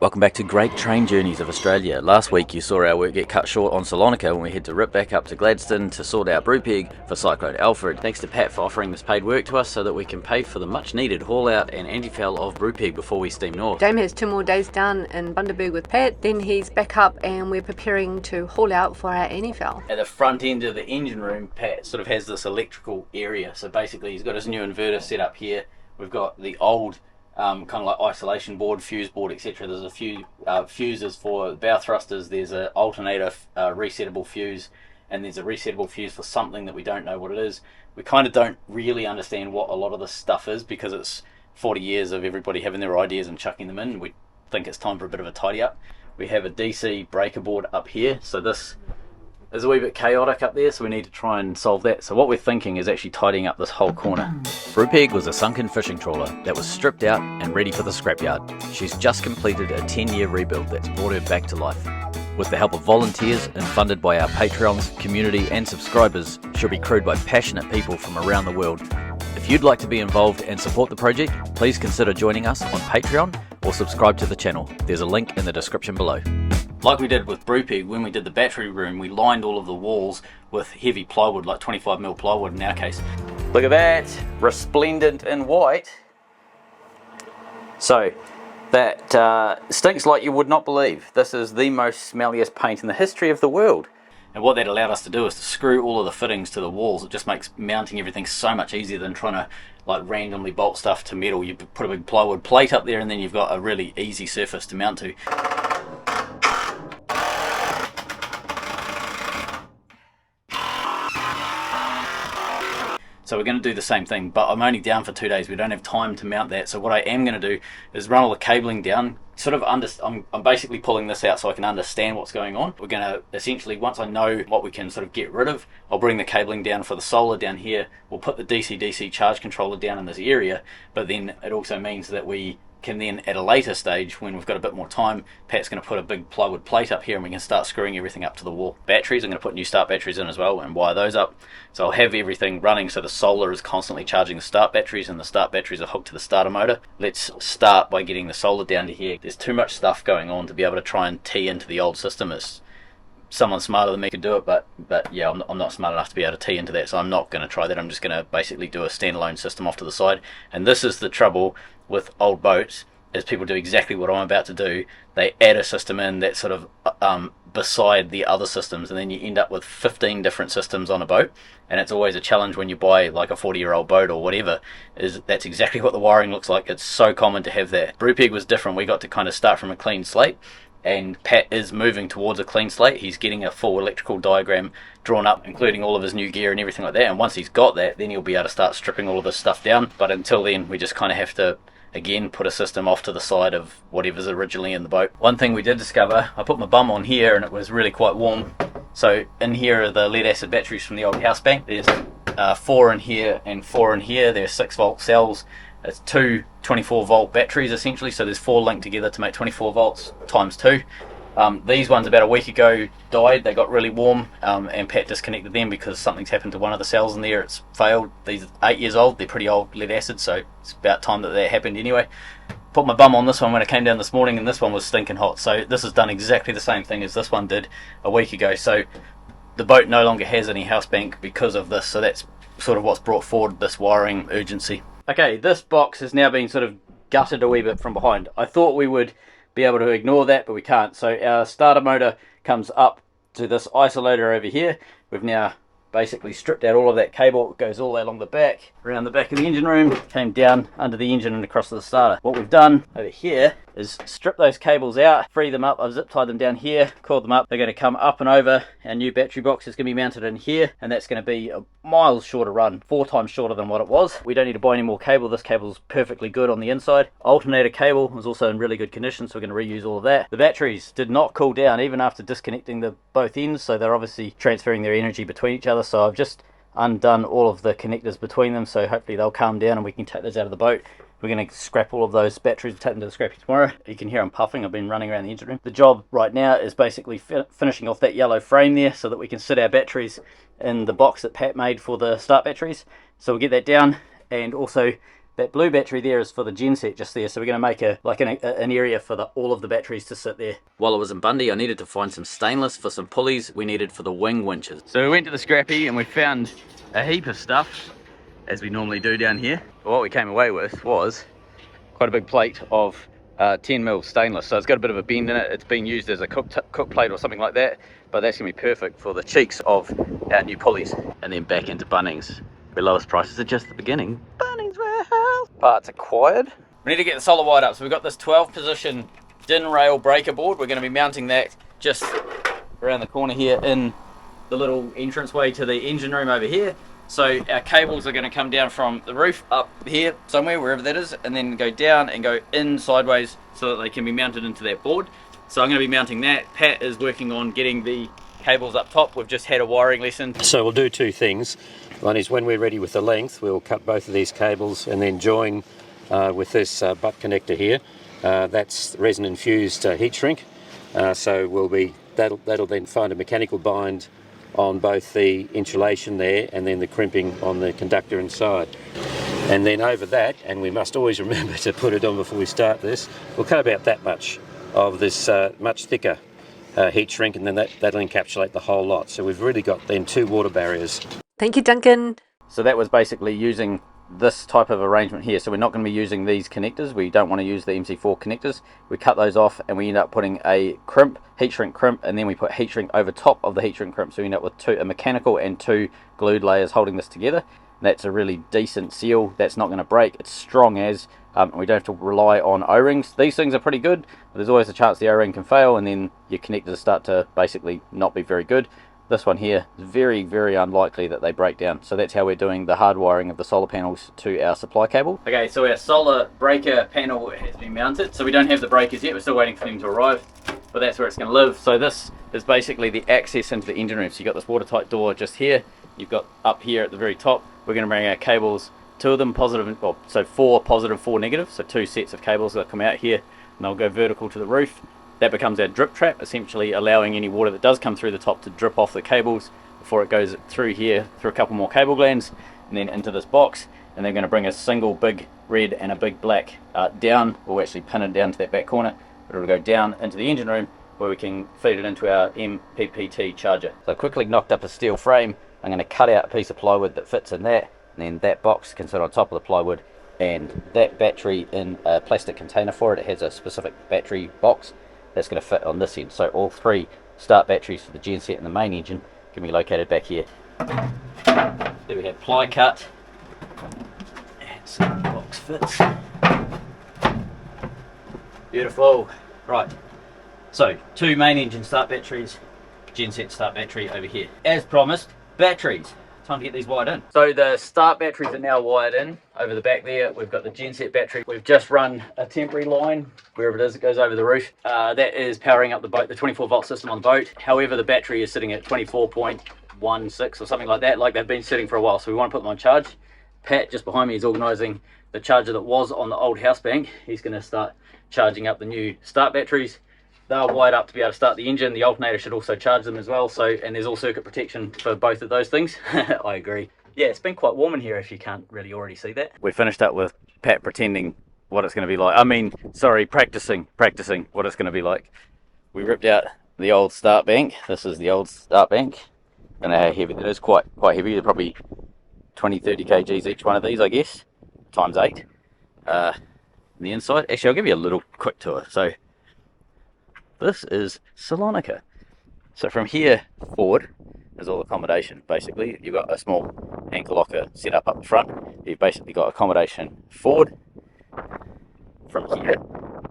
Welcome back to Great Train Journeys of Australia. Last week you saw our work get cut short on Salonika when we had to rip back up to Gladstone to sort out Brew Pig for Cyclone Alfred. Thanks to Pat for offering this paid work to us so that we can pay for the much needed haul out and antifoul of Brew Pig before we steam north. Dame has 2 more days down in Bundaberg with Pat, then he's back up and we're preparing to haul out for our antifoul. At the front end of the engine room, Pat sort of has this electrical area. So basically he's got his new inverter set up here. We've got the old kind of like isolation board, fuse board, etc. There's a few fuses for bow thrusters. There's an alternator resettable fuse, and there's a resettable fuse for something that we don't know what it is. We kind of don't really understand what a lot of this stuff is because it's 40 years of everybody having their ideas and chucking them in. We think it's time for a bit of a tidy up. We have a DC breaker board up here, so this is a wee bit chaotic up there, so we need to try and solve that. So what we're thinking is actually tidying up this whole corner. Brupeg was a sunken fishing trawler that was stripped out and ready for the scrapyard. She's just completed a 10-year rebuild that's brought her back to life. With the help of volunteers and funded by our Patreons, community and subscribers, she'll be crewed by passionate people from around the world. If you'd like to be involved and support the project, please consider joining us on Patreon or subscribe to the channel. There's a link in the description below. Like we did with Brew Pig, when we did the battery room, we lined all of the walls with heavy plywood, like 25mm plywood in our case. Look at that, resplendent in white. So, that stinks like you would not believe. This is the most smelliest paint in the history of the world. And what that allowed us to do is to screw all of the fittings to the walls. It just makes mounting everything so much easier than trying to like randomly bolt stuff to metal. You put a big plywood plate up there and then you've got a really easy surface to mount to. So we're going to do the same thing, but I'm only down for 2 days. We don't have time to mount that. So what I am going to do is run all the cabling down. I'm basically pulling this out so I can understand what's going on. We're going to essentially, once I know what we can sort of get rid of, I'll bring the cabling down for the solar down here. We'll put the DC-DC charge controller down in this area, but then it also means that we can then at a later stage, when we've got a bit more time, Pat's going to put a big plywood plate up here and we can start screwing everything up to the wall. Batteries, I'm going to put new start batteries in as well and wire those up. So I'll have everything running so the solar is constantly charging the start batteries and the start batteries are hooked to the starter motor. Let's start by getting the solar down to here. There's too much stuff going on to be able to try and tee into the old system. Someone smarter than me could do it, but yeah, I'm not smart enough to be able to tee into that, so I'm not going to try that. I'm just going to basically do a standalone system off to the side. And this is the trouble with old boats, is people do exactly what I'm about to do. They add a system in that's sort of beside the other systems, and then you end up with 15 different systems on a boat. And it's always a challenge when you buy like a 40-year-old boat or whatever, is that's exactly what the wiring looks like. It's so common to have that. Brew Pig was different. We got to kind of start from a clean slate. And Pat is moving towards a clean slate. He's getting a full electrical diagram drawn up, including all of his new gear and everything like that. And once he's got that, then he'll be able to start stripping all of this stuff down. But until then, we just kind of have to, again, put a system off to the side of whatever's originally in the boat. One thing we did discover, I put my bum on here and it was really quite warm. So in here are the lead acid batteries from the old house bank. There's 4 in here and 4 in here. They're 6-volt cells. It's 2 24-volt batteries essentially, so there's 4 linked together to make 24 volts times 2. These ones about a week ago died. They got really warm, and Pat disconnected them because something's happened to one of the cells in there. It's failed. These are 8 years old. They're pretty old lead acid, so it's about time that happened anyway. Put my bum on this one when I came down this morning, and this one was stinking hot. So this has done exactly the same thing as this one did a week ago. So the boat no longer has any house bank because of this. So that's sort of what's brought forward this wiring urgency. Okay, this box has now been sort of gutted a wee bit from behind. I thought we would be able to ignore that, but we can't. So our starter motor comes up to this isolator over here. We've now basically stripped out all of that cable. It goes all the way along the back, around the back of the engine room, came down under the engine and across to the starter. What we've done over here is strip those cables out, free them up. I've zip tied them down here, coiled them up. They're going to come up and over. Our new battery box is going to be mounted in here, and that's going to be a miles shorter run, 4 times shorter than what it was. We don't need to buy any more cable. This cable's perfectly good on the inside. Alternator cable was also in really good condition, so we're going to reuse all of that. The batteries did not cool down even after disconnecting the both ends, so they're obviously transferring their energy between each other. So I've just undone all of the connectors between them, so hopefully they'll calm down and we can take those out of the boat. We're going to scrap all of those batteries and take them to the scrappy tomorrow. You can hear I'm puffing. I've been running around the engine room. The job right now is basically finishing off that yellow frame there so that we can sit our batteries in the box that Pat made for the start batteries. So we'll get that down, and also That blue battery there is for the genset just there, so we're going to make an area for all of the batteries to sit there. While I was in Bundy, I needed to find some stainless for some pulleys we needed for the wing winches. So we went to the scrappy and we found a heap of stuff, as we normally do down here. But what we came away with was quite a big plate of 10mm stainless. So it's got a bit of a bend in it. It's been used as a cook plate or something like that, but that's going to be perfect for the cheeks of our new pulleys. And then back into Bunnings, where lowest prices are just the beginning. Bunnings Warehouse. Parts acquired. We need to get the solar wired up. So we've got this 12 position DIN rail breaker board. We're going to be mounting that just around the corner here in the little entranceway to the engine room over here. So our cables are going to come down from the roof up here somewhere, wherever that is, and then go down and go in sideways so that they can be mounted into that board. So I'm going to be mounting that. Pat is working on getting the cables up top. We've just had a wiring lesson. So we'll do two things. One is when we're ready with the length, we'll cut both of these cables and then join with this butt connector here. That's resin infused heat shrink. So that'll then find a mechanical bind on both the insulation there and then the crimping on the conductor inside. And then over that, and we must always remember to put it on before we start this, we'll cut about that much of this much thicker heat shrink, and then that'll encapsulate the whole lot. So we've really got then two water barriers. Thank you, Duncan. So that was basically using this type of arrangement here. So we're not going to be using these connectors. We don't want to use the MC4 connectors. We cut those off and we end up putting a heat shrink crimp, and then we put heat shrink over top of the heat shrink crimp. So we end up with a mechanical and two glued layers holding this together. That's a really decent seal. That's not going to break. It's strong as, and we don't have to rely on O-rings. These things are pretty good, but there's always a chance the O-ring can fail and then your connectors start to basically not be very good. This one here is very, very unlikely that they break down. So that's how we're doing the hard wiring of the solar panels to our supply cable. Okay, so our solar breaker panel has been mounted. So we don't have the breakers yet. We're still waiting for them to arrive, but that's where it's going to live. So this is basically the access into the engine room. So you've got this watertight door just here. You've got up here at the very top. We're going to bring our cables, two of them positive, well, so 4 positive, 4 negative. So 2 sets of cables that come out here and they'll go vertical to the roof. That becomes our drip trap, essentially allowing any water that does come through the top to drip off the cables before it goes through here, through a couple more cable glands, and then into this box. And they're going to bring a single big red and a big black down. We'll actually pin it down to that back corner, but it'll go down into the engine room where we can feed it into our MPPT charger. So I quickly knocked up a steel frame. I'm going to cut out a piece of plywood that fits in that, and then that box can sit on top of the plywood, and that battery in a plastic container for it. It has a specific battery box that's going to fit on this end. So all 3 start batteries for the genset and the main engine can be located back here. There we have ply cut, and so the box fits. Beautiful. Right, so 2 main engine start batteries, genset start battery over here. As promised, batteries. Time to get these wired in. So the start batteries are now wired in. Over the back there, we've got the genset battery. We've just run a temporary line, wherever it is, it goes over the roof. That is powering up the boat, the 24 volt system on the boat. However, the battery is sitting at 24.16 or something like that, like they've been sitting for a while. So we want to put them on charge. Pat, just behind me, is organising the charger that was on the old house bank. He's going to start charging up the new start batteries. They're wired up to be able to start the engine. The alternator should also charge them as well. So, and there's all circuit protection for both of those things. I agree. Yeah, it's been quite warm in here if you can't really already see that. We finished up with Pat pretending what it's going to be like. Practicing what it's going to be like. We ripped out the old start bank. This is the old start bank. I don't know how heavy it is. Quite heavy. They're probably 20-30 kgs each one of these, I guess, times 8. The inside. Actually, I'll give you a little quick tour. So this is Salonika. So from here forward is all accommodation. Basically, you've got a small anchor locker set up the front. You've basically got accommodation forward. From here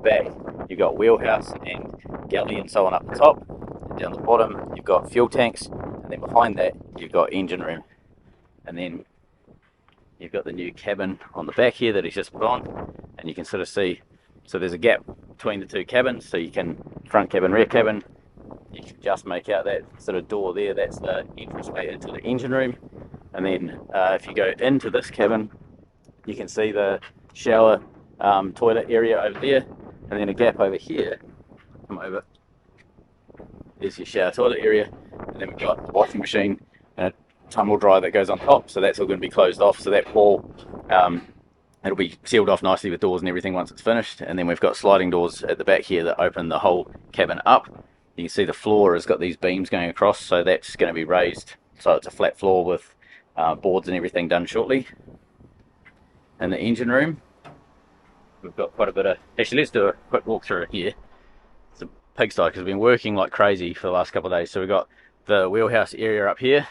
back, you've got wheelhouse and galley and so on up the top. And down the bottom, you've got fuel tanks, and then behind that, you've got engine room. And then you've got the new cabin on the back here that he's just put on, and you can sort of see. So there's a gap between the 2 cabins, so you can front cabin, rear cabin. You can just make out that sort of door there. That's the entranceway into the engine room. And then if you go into this cabin, you can see the shower toilet area over there, and then a gap over here. Come over. There's your shower toilet area, and then we've got the washing machine and a tumble dryer that goes on top. So that's all going to be closed off. So that wall It'll be sealed off nicely with doors and everything once it's finished. And then we've got sliding doors at the back here that open the whole cabin up. You can see the floor has got these beams going across, so that's going to be raised. So it's a flat floor with boards and everything done shortly. In the engine room, we've got quite a bit of... Actually, let's do a quick walk through here. It's a pigsty because we've been working like crazy for the last couple of days. So we've got the wheelhouse area up here.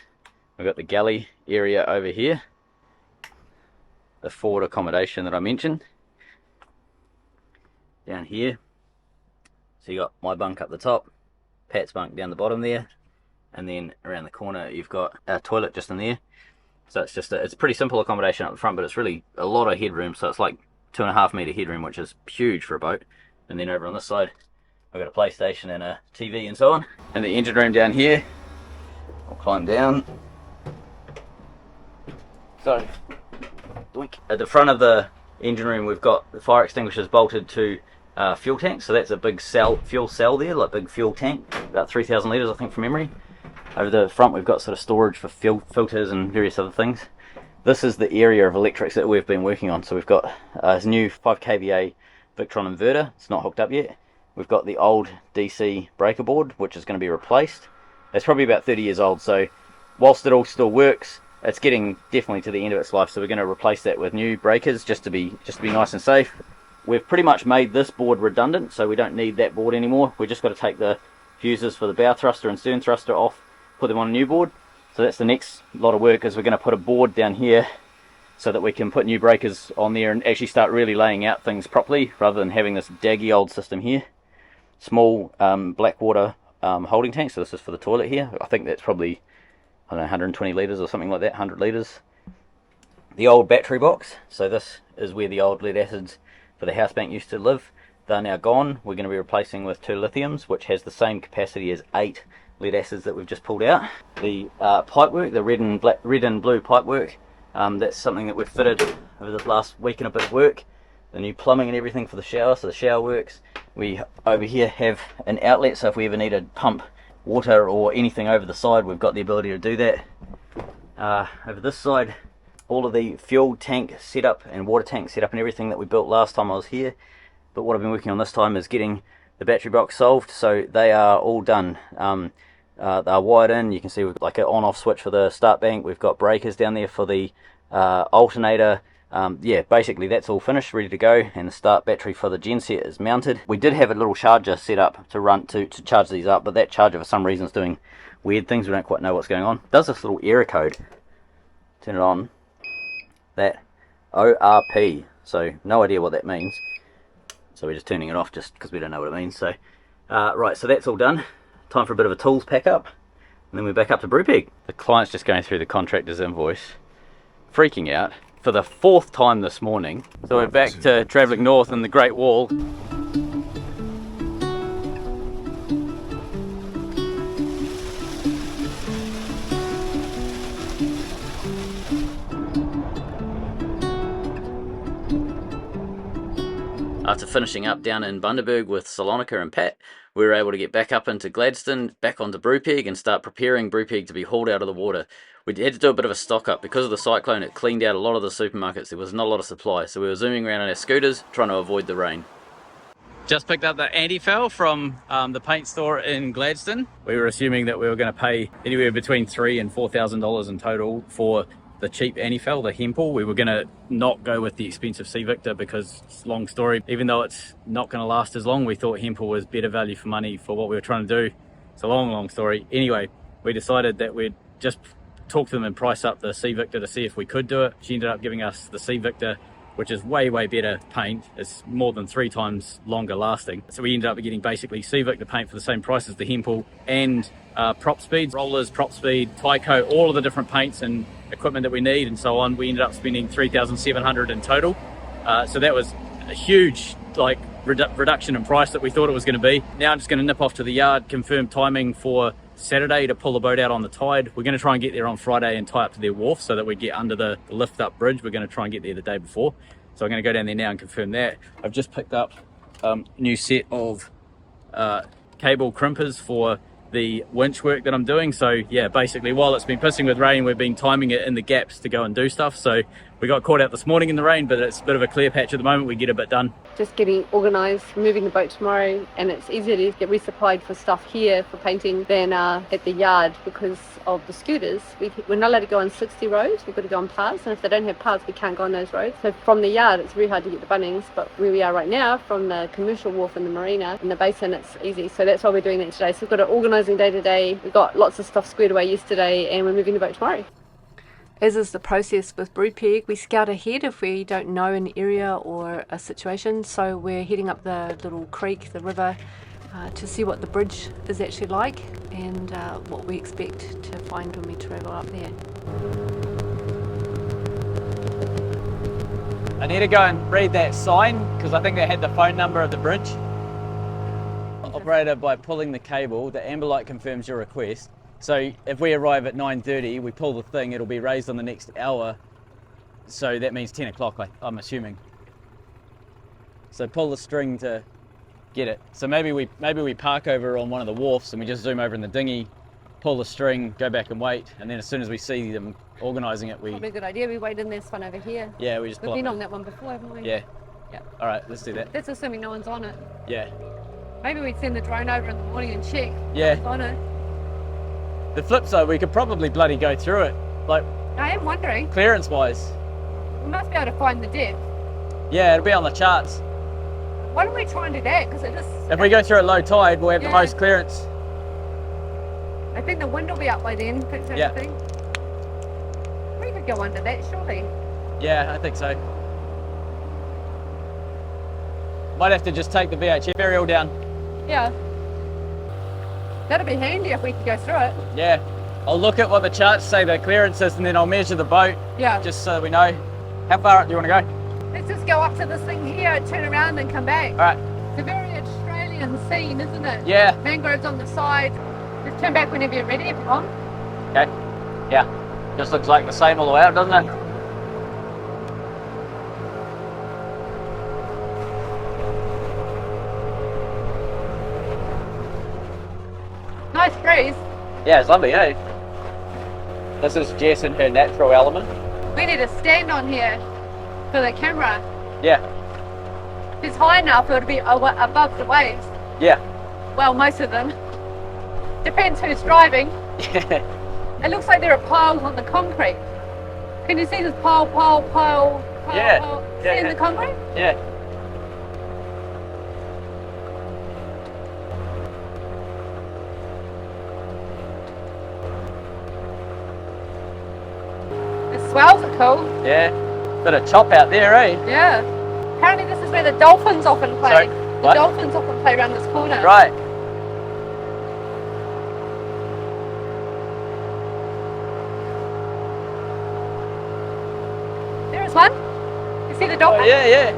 We've got the galley area over here. The forward accommodation that I mentioned. Down here. So you got my bunk up the top, Pat's bunk down the bottom there, and then around the corner you've got our toilet just in there. So it's just it's a pretty simple accommodation up the front, but it's really a lot of headroom. So it's like 2.5 meter headroom, which is huge for a boat. And then over on this side, I've got a PlayStation and a TV and so on. And the engine room down here, I'll climb down. So, at the front of the engine room, we've got the fire extinguishers bolted to fuel tanks. So that's a big fuel cell there, like big fuel tank, about 3,000 litres I think from memory. Over the front we've got sort of storage for filters and various other things. This is the area of electrics that we've been working on. So we've got a new 5 kVA Victron inverter. It's not hooked up yet. We've got the old DC breaker board, which is going to be replaced. It's probably about 30 years old, so whilst it all still works, it's getting definitely to the end of its life. So we're going to replace that with new breakers just to be nice and safe. We've pretty much made this board redundant, so we don't need that board anymore. We've just got to take the fuses for the bow thruster and stern thruster off, put them on a new board. So that's the next lot of work, is we're going to put a board down here so that we can put new breakers on there and actually start really laying out things properly, rather than having this daggy old system here. Small black water holding tank, so this is for the toilet here. I think that's probably, I don't know, 120 litres or something like that, 100 litres. The old battery box, so this is where the old lead acids for the house bank used to live. They're now gone. We're going to be replacing with 2 lithiums, which has the same capacity as 8 lead acids that we've just pulled out. The pipework, the red and blue pipework, that's something that we've fitted over the last week and a bit of work. The new plumbing and everything for the shower, so the shower works. We over here have an outlet, so if we ever need to pump water or anything over the side, we've got the ability to do that. Over this side, all of the fuel tank setup and water tank setup and everything that we built last time I was here. But what I've been working on this time is getting the battery box solved, so they are all done. They're wired in. You can see we've got like an on-off switch for the start bank. We've got breakers down there for the alternator. Yeah, basically that's all finished, ready to go, and the start battery for the genset is mounted. We did have a little charger set up to charge these up, but that charger for some reason is doing weird things. We don't quite know what's going on. It does this little error code. Turn it on. That ORP. So no idea what that means. So we're just turning it off just because we don't know what it means. So right, so that's all done. Time for a bit of a tools pack up, and then we're back up to Brew Pig. The client's just going through the contractor's invoice, freaking out for the 4th time this morning. So we're back to travelling north in the Great Wall. After finishing up down in Bundaberg with Salonika and Pat, we were able to get back up into Gladstone, back onto Brew Pig, and start preparing Brew Pig to be hauled out of the water. We had to do a bit of a stock up. Because of the cyclone, it cleaned out a lot of the supermarkets. There was not a lot of supply, so we were zooming around on our scooters, trying to avoid the rain. Just picked up the antifoul from the paint store in Gladstone. We were assuming that we were going to pay anywhere between $3,000 and $4,000 in total for the cheap antifoul, the hempel. We were going to not go with the expensive Sea Victor because, long story, even though it's not going to last as long, we thought hempel was better value for money for what we were trying to do. It's a long story. Anyway, we decided that we'd just talk to them and price up the Sea Victor to see if we could do it. She ended up giving us the Sea Victor, which is way better paint. It's more than 3 times longer lasting. So we ended up getting basically Sea Victor paint for the same price as the hempel, and prop speed, rollers, prop speed, tie coat, all of the different paints and equipment that we need and so on. We ended up spending $3,700 in total. So that was a huge reduction in price that we thought it was going to be. Now I'm just going to nip off to the yard, confirm timing for Saturday to pull the boat out on the tide. We're going to try and get there on Friday and tie up to their wharf so that we get under the lift up bridge. We're going to try and get there the day before. So I'm going to go down there now and confirm that. I've just picked up a new set of cable crimpers for the winch work that I'm doing. So yeah, basically while it's been pissing with rain, we've been timing it in the gaps to go and do stuff. So We got caught out this morning in the rain, but it's a bit of a clear patch at the moment. We get a bit done. Just getting organised, moving the boat tomorrow, and it's easier to get resupplied for stuff here for painting than at the yard because of the scooters. We're not allowed to go on 60 roads, we've got to go on paths, and if they don't have paths, we can't go on those roads. So from the yard, it's very hard to get the Bunnings, but where we are right now, from the commercial wharf in the Marina, in the basin, it's easy. So that's why we're doing that today. So we've got an organising day today, we got lots of stuff squared away yesterday, and we're moving the boat tomorrow. As is the process with Brew Pig, we scout ahead if we don't know an area or a situation. So we're heading up the little creek, the river, to see what the bridge is actually like and what we expect to find when we travel up there. I need to go and read that sign because I think they had the phone number of the bridge. Operator, by pulling the cable, the amber light confirms your request. So if we arrive at 9:30, we pull the thing, it'll be raised on the next hour. So that means 10 o'clock, I'm assuming. So pull the string to get it. So maybe we park over on one of the wharfs and we just zoom over in the dinghy, pull the string, go back and wait, and then as soon as we see them organising it, we... Probably a good idea. We wait in this one over here. Yeah, we just We've pull been it. on that one before, haven't we? Yeah. Yeah. All right, let's do that. That's assuming no one's on it. Yeah. Maybe we'd send the drone over in the morning and check. Yeah. Who's on it. The flip side, we could probably bloody go through it, like I am wondering. clearance-wise. We must be able to find the depth. Yeah, it'll be on the charts. Why don't we try and do that? Because it just... If we go through at low tide, we'll have the Yeah. most clearance. I think the wind will be up by then, fix Yeah. everything. We could go under that, surely. Yeah, I think so. Might have to just take the VHF aerial down. Yeah. That'd be handy if we could go through it. Yeah. I'll look at what the charts say the clearance is and then I'll measure the boat Yeah. just so we know. How far up do you want to go? Let's just go up to this thing here, turn around and come back. All right. It's a very Australian scene, isn't it? Yeah. Mangroves on the side. Just turn back whenever you're ready if you want. Okay. Yeah. Just looks like the same all the way out, doesn't it? Nice breeze. Yeah, it's lovely, eh? This is Jess in her natural element. We need to stand on here for the camera. Yeah. If it's high enough, it would be above the waves. Yeah. Well, most of them. Depends who's driving. Yeah. It looks like there are piles on the concrete. Can you see this pile? Yeah. Pile? Yeah, See in yeah. the concrete? Yeah. The swells are cool. Yeah. Bit of chop out there, eh? Yeah. Apparently this is where the dolphins often play. Sorry, The what? dolphins often play around this corner. Right. There is one. You see the dolphin? Oh, yeah, yeah.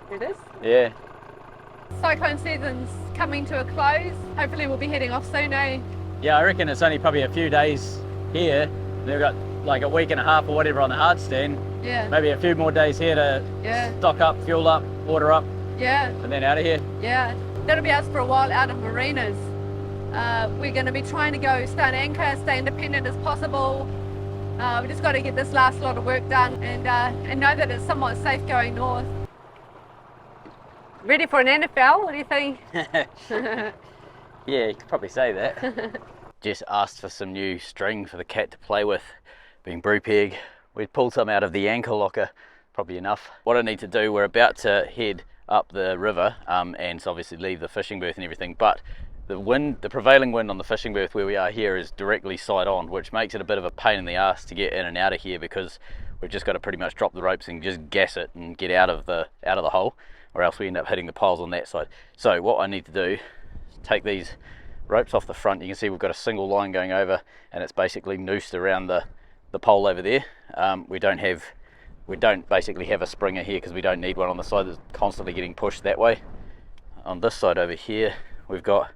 There it is. Yeah. Cyclone season's coming to a close. Hopefully we'll be heading off soon, eh? Yeah, I reckon it's only probably a few days here. They've got like a week and a half or whatever on the hard stand. Yeah. Maybe a few more days here to Yeah. stock up, fuel up, water up, Yeah. and then out of here. Yeah. That'll be us for a while out of marinas. We're going to be trying to go stay on anchor, stay independent as possible. We just got to get this last lot of work done and know that it's somewhat safe going north. Ready for an antifoul? What do you think? Yeah, you could probably say that. Jess asked for some new string for the cat to play with, being Brew Pig. We'd pulled some out of the anchor locker, probably enough. What I need to do, we're about to head up the river and so obviously leave the fishing berth and everything, but the prevailing wind on the fishing berth where we are here is directly side on, which makes it a bit of a pain in the ass to get in and out of here because we've just got to pretty much drop the ropes and just gas it and get out of the hole, or else we end up hitting the piles on that side. So what I need to do is take these ropes off the front. You can see we've got a single line going over and it's basically noosed around the pole over there. We don't basically have a springer here because we don't need one on the side that's constantly getting pushed that way. On this side over here we've got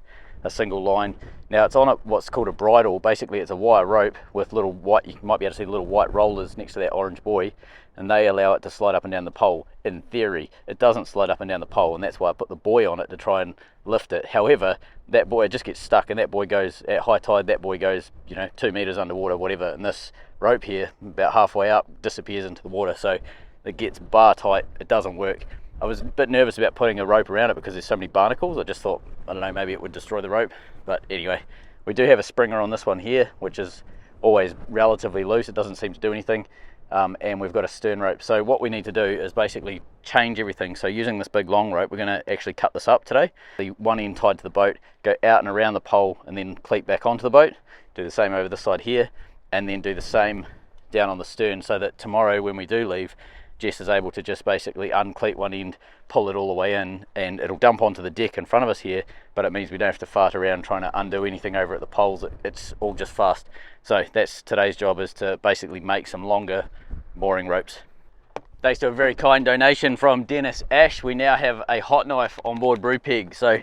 a single line. Now it's on what's called a bridle. Basically it's a wire rope with little white, you might be able to see the little white rollers next to that orange buoy, and they allow it to slide up and down the pole. In theory, it doesn't slide up and down the pole, and that's why I put the buoy on it to try and lift it. However, that buoy just gets stuck, and that buoy goes at high tide, that buoy goes, you know, 2 meters underwater, whatever, and this rope here, about halfway up, disappears into the water. So it gets bar tight, it doesn't work. I was a bit nervous about putting a rope around it because there's so many barnacles. I just thought, I don't know, maybe it would destroy the rope. But anyway, we do have a springer on this one here, which is always relatively loose. It doesn't seem to do anything. And we've got a stern rope. So what we need to do is basically change everything. So using this big long rope, we're going to actually cut this up today. The one end tied to the boat, go out and around the pole, and then cleat back onto the boat. Do the same over this side here, and then do the same down on the stern, so that tomorrow when we do leave, Jess is able to just basically uncleat one end, pull it all the way in, and it'll dump onto the deck in front of us here, but it means we don't have to fart around trying to undo anything over at the poles. It's all just fast. So that's today's job, is to basically make some longer mooring ropes. Thanks to a very kind donation from Dennis Ash, we now have a hot knife on board Brew Pig. So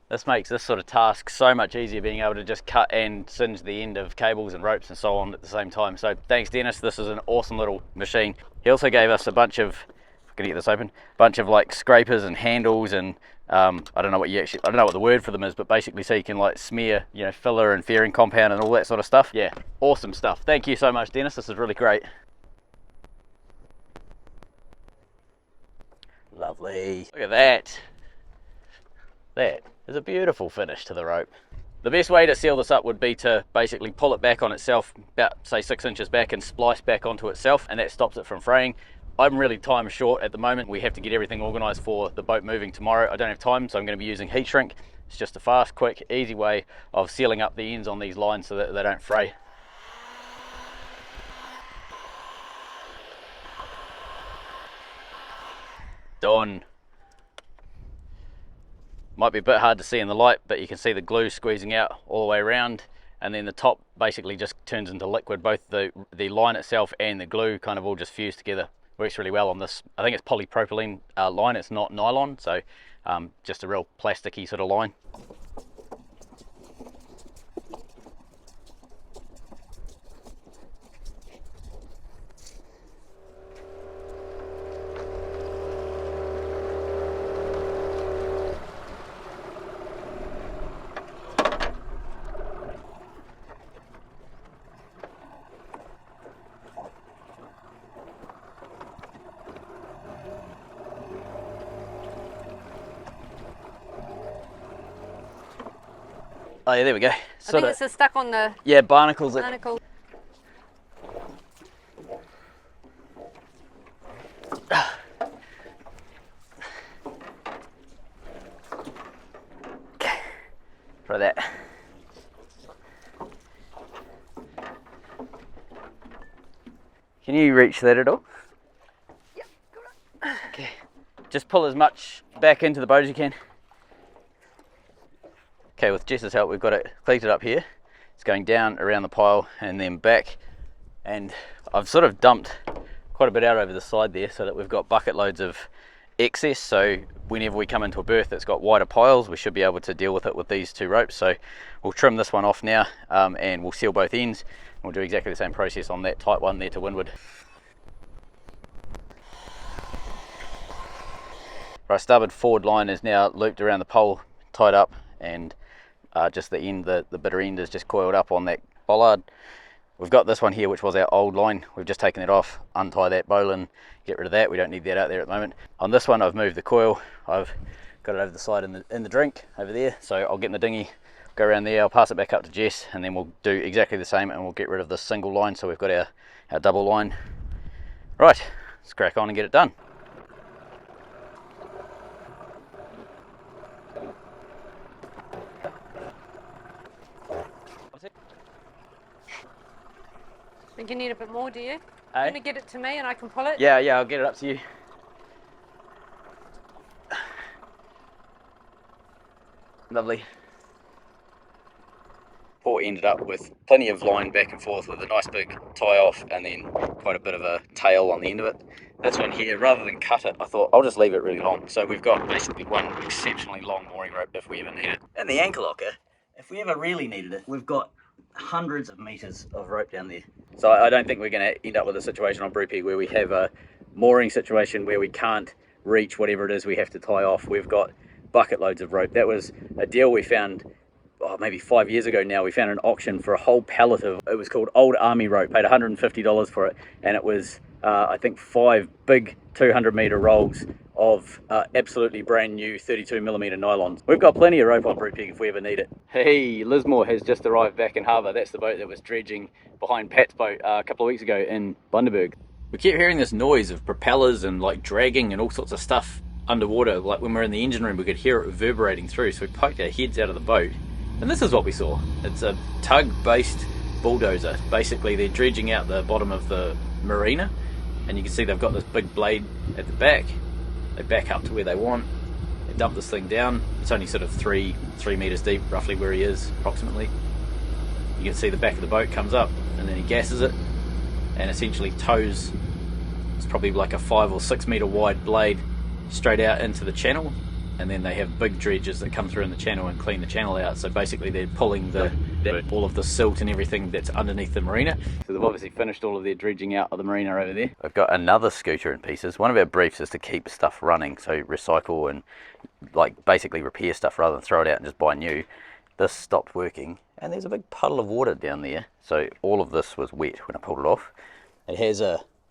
this makes this sort of task so much easier, being able to just cut and singe the end of cables and ropes and so on at the same time. So thanks Dennis, this is an awesome little machine. He also gave us a bunch of, if I can get this open, bunch of like scrapers and handles and I don't know what the word for them is, but basically so you can like smear, you know, filler and fairing compound and all that sort of stuff. Yeah, awesome stuff. Thank you so much Dennis, this is really great. Lovely. Look at that. That is a beautiful finish to the rope. The best way to seal this up would be to basically pull it back on itself, about say 6 inches back, and splice back onto itself, and that stops it from fraying. I'm really time short at the moment. We have to get everything organised for the boat moving tomorrow. I don't have time, so I'm going to be using heat shrink. It's just a fast, quick, easy way of sealing up the ends on these lines so that they don't fray. Done. Might be a bit hard to see in the light, but you can see the glue squeezing out all the way around, and then the top basically just turns into liquid. Both the line itself and the glue kind of all just fuse together. Works really well on this. I think it's polypropylene line, it's not nylon, so just a real plasticky sort of line. Oh yeah, there we go. I think it's just stuck on the yeah, barnacles. barnacle. Okay, try that. Can you reach that at all? Yep, got it. Okay, just pull as much back into the boat as you can. Okay, with Jess's help, we've got it cleated up here. It's going down around the pile and then back, and I've sort of dumped quite a bit out over the side there so that we've got bucket loads of excess, so whenever we come into a berth that's got wider piles, we should be able to deal with it with these two ropes. So we'll trim this one off now, and we'll seal both ends. We'll do exactly the same process on that tight one there to windward. Our starboard forward line is now looped around the pole, tied up, and just the end, the bitter end is just coiled up on that bollard. We've got this one here, which was our old line. We've just taken it off, untie that bowline, get rid of that. We don't need that out there at the moment. On this one, I've moved the coil. I've got it over the side in the drink over there. So I'll get in the dinghy, go around there, I'll pass it back up to Jess, and then we'll do exactly the same, and we'll get rid of this single line. So we've got our double line. Right, let's crack on and get it done. I think you need a bit more, do you? Hey? You want to get it to me and I can pull it? Yeah, I'll get it up to you. Lovely. Paul ended up with plenty of line back and forth with a nice big tie off and then quite a bit of a tail on the end of it. This one here, rather than cut it, I thought I'll just leave it really long. So we've got basically one exceptionally long mooring rope if we ever need it. And the anchor locker if we ever really needed it, we've got hundreds of meters of rope down there. So I don't think we're going to end up with a situation on Brew Pig where we have a mooring situation where we can't reach whatever it is we have to tie off. We've got bucket loads of rope. That was a deal we found maybe 5 years ago now. We found an auction for a whole pallet of, it was called Old Army rope, paid $150 for it, and it was I think 5 big 200-meter rolls of absolutely brand new 32mm nylons. We've got plenty of rope on Brew Pig if we ever need it. Hey, Lismore has just arrived back in harbour. That's the boat that was dredging behind Pat's boat a couple of weeks ago in Bundaberg. We keep hearing this noise of propellers and like dragging and all sorts of stuff underwater. Like when we're in the engine room, we could hear it reverberating through, so we poked our heads out of the boat. And this is what we saw. It's a tug-based bulldozer. Basically, they're dredging out the bottom of the Marina, and you can see they've got this big blade at the back. They back up to where they want. They dump this thing down. It's only sort of three meters deep, roughly where he is, approximately. You can see the back of the boat comes up, and then he gasses it, and essentially tows. It's probably like a 5 or 6 meter wide blade straight out into the channel. And then they have big dredges that come through in the channel and clean the channel out. So basically they're pulling all of the silt and everything that's underneath the marina. So they've obviously finished all of their dredging out of the marina over there. I've got another scooter in pieces. One of our briefs is to keep stuff running, so recycle and like basically repair stuff rather than throw it out and just buy new. This stopped working and there's a big puddle of water down there. So all of this was wet when I pulled it off. It has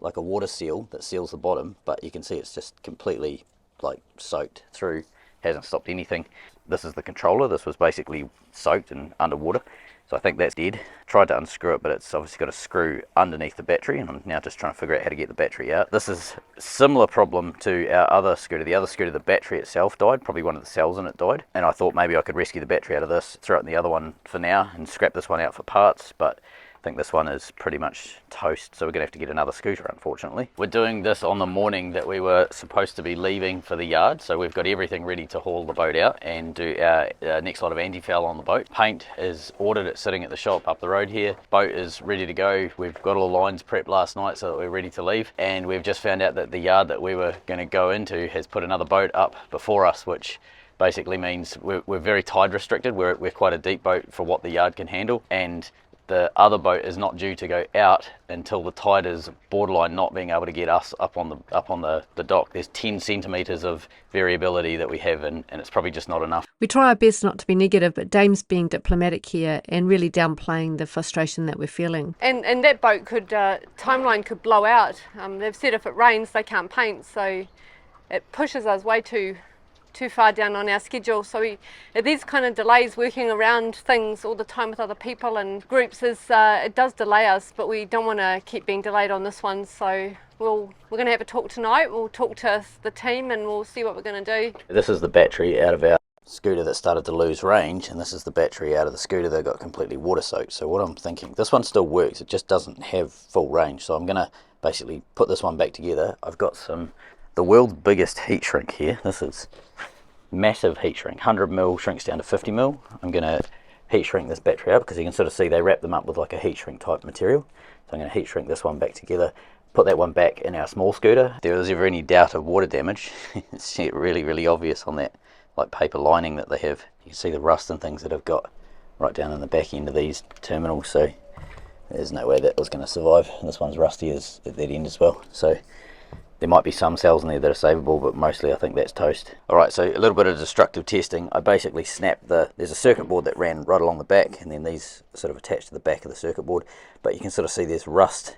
like a water seal that seals the bottom, but you can see it's just completely like soaked through. Hasn't stopped anything. This is the controller. This was basically soaked and underwater, so I think that's dead. Tried to unscrew it, but it's obviously got a screw underneath the battery, and I'm now just trying to figure out how to get the battery out. This is a similar problem to our other scooter. The other scooter, the battery itself died. Probably one of the cells in it died, and I thought maybe I could rescue the battery out of this, throw it in the other one for now and scrap this one out for parts, but I think this one is pretty much toast, so we're gonna have to get another scooter, unfortunately. We're doing this on the morning that we were supposed to be leaving for the yard, so we've got everything ready to haul the boat out and do our next lot of antifoul on the boat. Paint is ordered, it's sitting at the shop up the road here. Boat is ready to go. We've got all the lines prepped last night so that we're ready to leave, and we've just found out that the yard that we were going to go into has put another boat up before us, which basically means we're very tide restricted. We're quite a deep boat for what the yard can handle, and the other boat is not due to go out until the tide is borderline not being able to get us up on the dock. There's 10 centimetres of variability that we have, and it's probably just not enough. We try our best not to be negative, but Dame's being diplomatic here and really downplaying the frustration that we're feeling. And that boat could, timeline could blow out. They've said if it rains, they can't paint, so it pushes us way too far down on our schedule. So these kind of delays, working around things all the time with other people and groups, it does delay us, but we don't want to keep being delayed on this one. So we're going to have a talk tonight. We'll talk to the team and we'll see what we're going to do. This is the battery out of our scooter that started to lose range, and this is the battery out of the scooter that got completely water soaked. So what I'm thinking, this one still works, it just doesn't have full range. So I'm going to basically put this one back together. I've got the world's biggest heat shrink here. This is massive heat shrink. 100mm shrinks down to 50mm. I'm going to heat shrink this battery up because you can sort of see they wrap them up with like a heat shrink type material. So I'm going to heat shrink this one back together, put that one back in our small scooter. If there was ever any doubt of water damage, it's really obvious on that like paper lining that they have. You can see the rust and things that I've got right down in the back end of these terminals, so there's no way that was going to survive. And this one's rusty at that end as well. So there might be some cells in there that are savable, but mostly I think that's toast. Alright, so a little bit of destructive testing. I basically snapped there's a circuit board that ran right along the back, and then these sort of attached to the back of the circuit board, but you can sort of see there's rust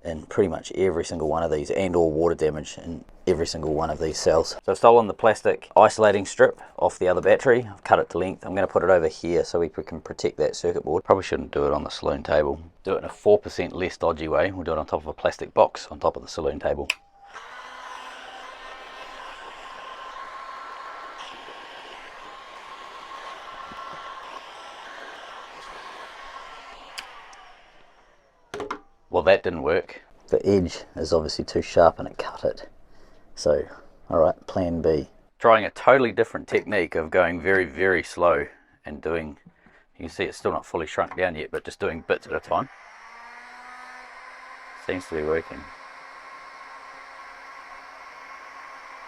in pretty much every single one of these, and all water damage in every single one of these cells. So I've stolen the plastic isolating strip off the other battery. I've cut it to length. I'm going to put it over here so we can protect that circuit board. Probably shouldn't do it on the saloon table. Do it in a 4% less dodgy way. We'll do it on top of a plastic box on top of the saloon table. Well, that didn't work. The edge is obviously too sharp and it cut it. So, alright, plan B. Trying a totally different technique of going very slow and doing, you can see it's still not fully shrunk down yet, but just doing bits at a time. Seems to be working.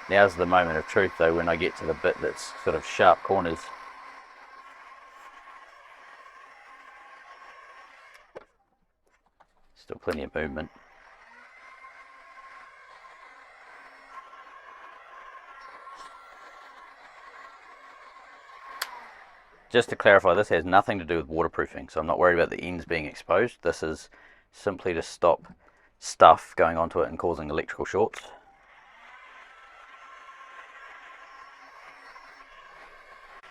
Now's the moment of truth though, when I get to the bit that's sort of sharp corners. Still plenty of movement. Just to clarify, this has nothing to do with waterproofing, so I'm not worried about the ends being exposed. This is simply to stop stuff going onto it and causing electrical shorts.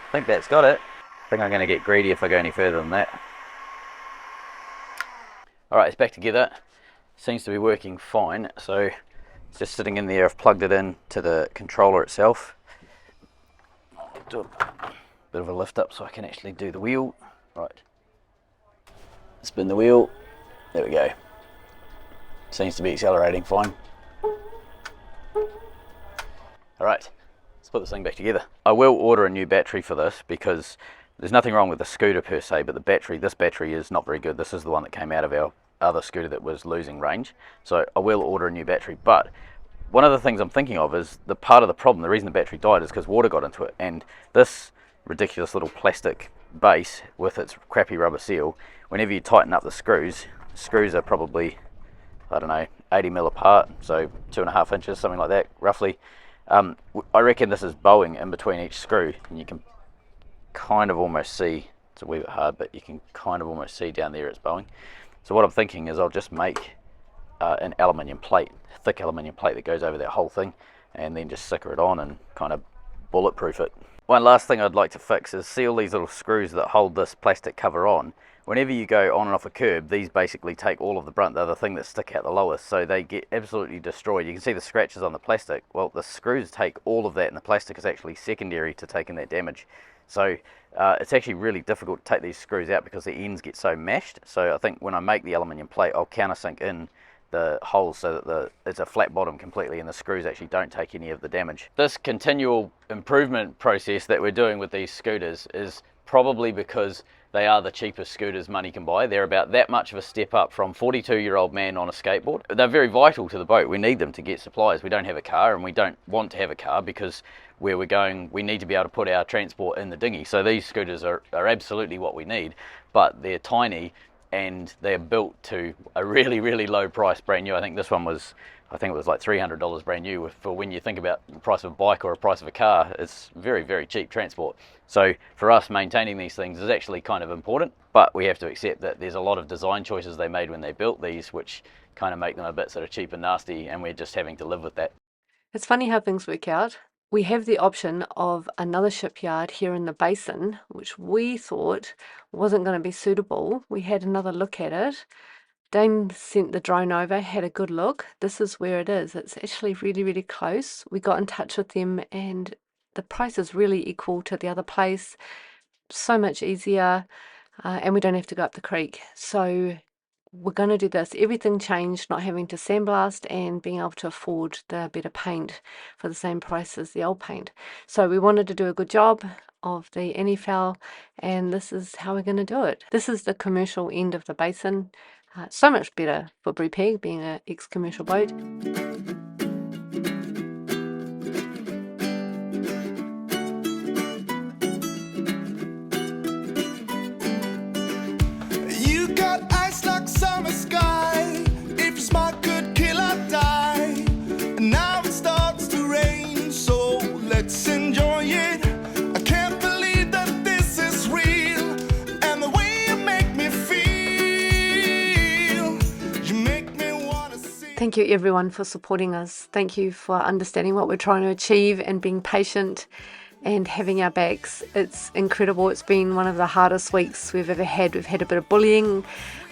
I think that's got it. I think I'm going to get greedy if I go any further than that. Alright, it's back together. Seems to be working fine, so it's just sitting in there. I've plugged it in to the controller itself. Do a bit of a lift up so I can actually do the wheel. Right, spin the wheel. There we go. Seems to be accelerating fine. Alright, let's put this thing back together. I will order a new battery for this because there's nothing wrong with the scooter per se, but the battery, this battery is not very good. This is the one that came out of our other scooter that was losing range. So I will order a new battery, but one of the things I'm thinking of is the part of the problem, the reason the battery died is because water got into it, and this ridiculous little plastic base with its crappy rubber seal, whenever you tighten up the screws are probably, I don't know, 80mm apart, so 2.5 inches, something like that, roughly. I reckon this is bowing in between each screw, and you can kind of almost see, it's a wee bit hard, but you can kind of almost see down there it's bowing. So what I'm thinking is I'll just make an aluminium plate, thick aluminium plate that goes over that whole thing, and then just sticker it on and kind of bulletproof it. One last thing I'd like to fix is see all these little screws that hold this plastic cover on. Whenever you go on and off a curb, these basically take all of the brunt. They're the thing that stick out the lowest, so they get absolutely destroyed. You can see the scratches on the plastic. Well, the screws take all of that, and the plastic is actually secondary to taking that damage. So it's actually really difficult to take these screws out because the ends get so mashed. So I think when I make the aluminium plate, I'll countersink in the holes so that it's a flat bottom completely and the screws actually don't take any of the damage. This continual improvement process that we're doing with these scooters is probably because they are the cheapest scooters money can buy. They're about that much of a step up from 42-year-old man on a skateboard. They're very vital to the boat. We need them to get supplies. We don't have a car, and we don't want to have a car because where we're going, we need to be able to put our transport in the dinghy. So these scooters are absolutely what we need, but they're tiny and they're built to a really, really low price, brand new. I think this one was, I think it was like $300 brand new. For when you think about the price of a bike or a price of a car, it's very, very cheap transport. So for us, maintaining these things is actually kind of important, but we have to accept that there's a lot of design choices they made when they built these, which kind of make them a bit sort of cheap and nasty, and we're just having to live with that. It's funny how things work out. We have the option of another shipyard here in the basin, which we thought wasn't going to be suitable. We had another look at it. Dane sent the drone over, had a good look. This is where it is. It's actually really, really close. We got in touch with them and the price is really equal to the other place. So much easier, and we don't have to go up the creek. So we're going to do this. Everything changed, not having to sandblast and being able to afford the better paint for the same price as the old paint. So we wanted to do a good job of the antifoul, and this is how we're going to do it. This is the commercial end of the basin. So much better for Brew Pig, being an ex-commercial boat. You got ice like summer sky. If you're smart, could kill or die. And now it starts to rain, so let's enjoy it. I can't believe that this is real, and the way you make me feel, you make me wanna sing. Thank you everyone for supporting us. Thank you for understanding what we're trying to achieve and being patient and having our backs. It's incredible. It's been one of the hardest weeks we've ever had. We've had a bit of bullying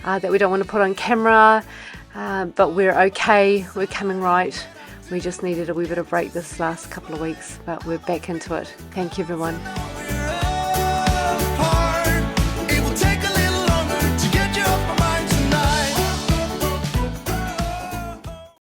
that we don't want to put on camera, but we're okay. We're coming right. We just needed a wee bit of break this last couple of weeks, but we're back into it. Thank you everyone.